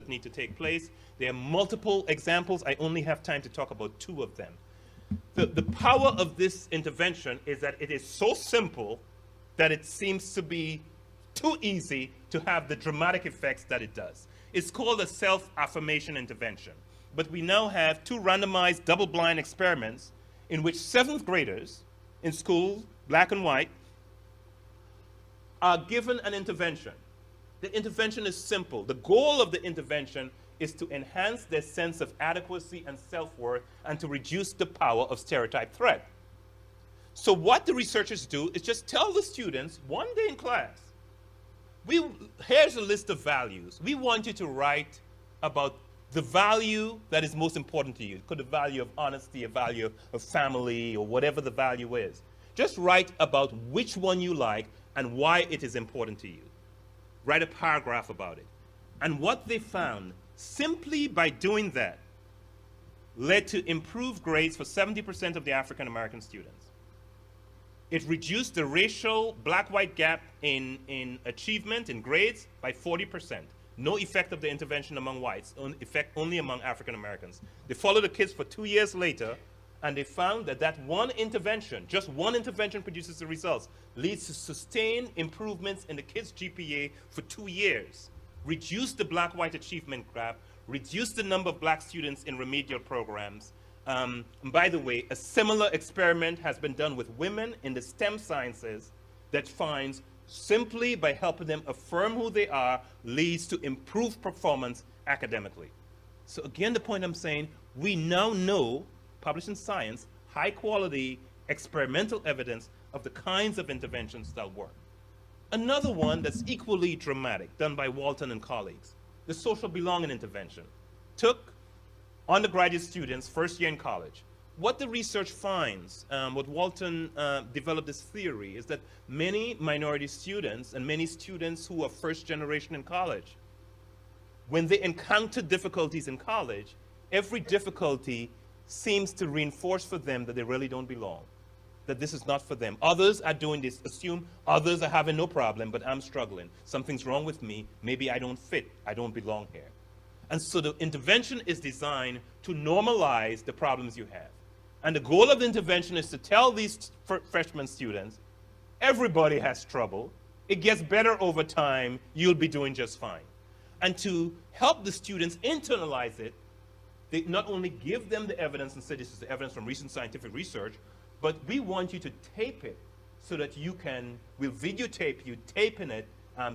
that need to take place. There are multiple examples. I only have time to talk about 2 of them. The power of this intervention is that it is so simple that it seems to be too easy to have the dramatic effects that it does. It's called a self-affirmation intervention. But we now have 2 randomized double-blind experiments in which 7th graders in school, black and white, are given an intervention. The intervention is simple. The goal of the intervention is to enhance their sense of adequacy and self-worth and to reduce the power of stereotype threat. So what the researchers do is just tell the students one day in class, here's a list of values. We want you to write about the value that is most important to you. It could be the value of honesty, a value of family, or whatever the value is. Just write about which one you like and why it is important to you. Write a paragraph about it. And what they found, simply by doing that, led to improved grades for 70% of the African American students. It reduced the racial black-white gap in achievement, in grades, by 40%. No effect of the intervention among whites, effect only among African Americans. They followed the kids for 2 years later, and they found that that one intervention, just one intervention produces the results, leads to sustained improvements in the kids' GPA for 2 years, reduced the black-white achievement gap, reduced the number of black students in remedial programs. And by the way, a similar experiment has been done with women in the STEM sciences that finds simply by helping them affirm who they are leads to improved performance academically. So again, the point I'm saying, we now know, published in Science, high quality experimental evidence of the kinds of interventions that work. Another one that's equally dramatic, done by Walton and colleagues, the social belonging intervention. Took undergraduate students, first year in college. What the research finds, what Walton developed this theory, is that many minority students and many students who are first generation in college, when they encounter difficulties in college, every difficulty seems to reinforce for them that they really don't belong, that this is not for them. Others are doing this, assume others are having no problem, but I'm struggling. Something's wrong with me, maybe I don't fit, I don't belong here. And so the intervention is designed to normalize the problems you have. And the goal of the intervention is to tell these freshman students, everybody has trouble, it gets better over time, you'll be doing just fine. And to help the students internalize it, they not only give them the evidence and say this is the evidence from recent scientific research, but we want you to tape it so that you can, we'll videotape you taping it,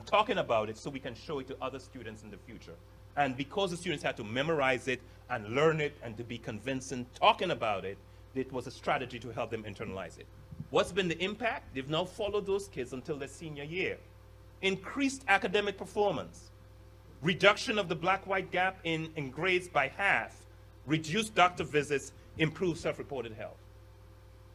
talking about it so we can show it to other students in the future. And because the students had to memorize it and learn it and to be convincing talking about it, it was a strategy to help them internalize it. What's been the impact? They've now followed those kids until their senior year. Increased academic performance, reduction of the black-white gap in grades by half, reduced doctor visits, improved self-reported health.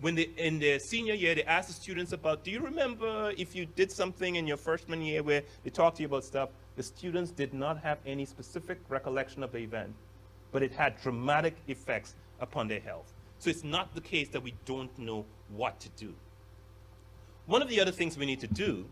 When in their senior year, they asked the students about, do you remember if you did something in your freshman year where they talked to you about stuff? The students did not have any specific recollection of the event, but it had dramatic effects upon their health. So it's not the case that we don't know what to do. One of the other things we need to do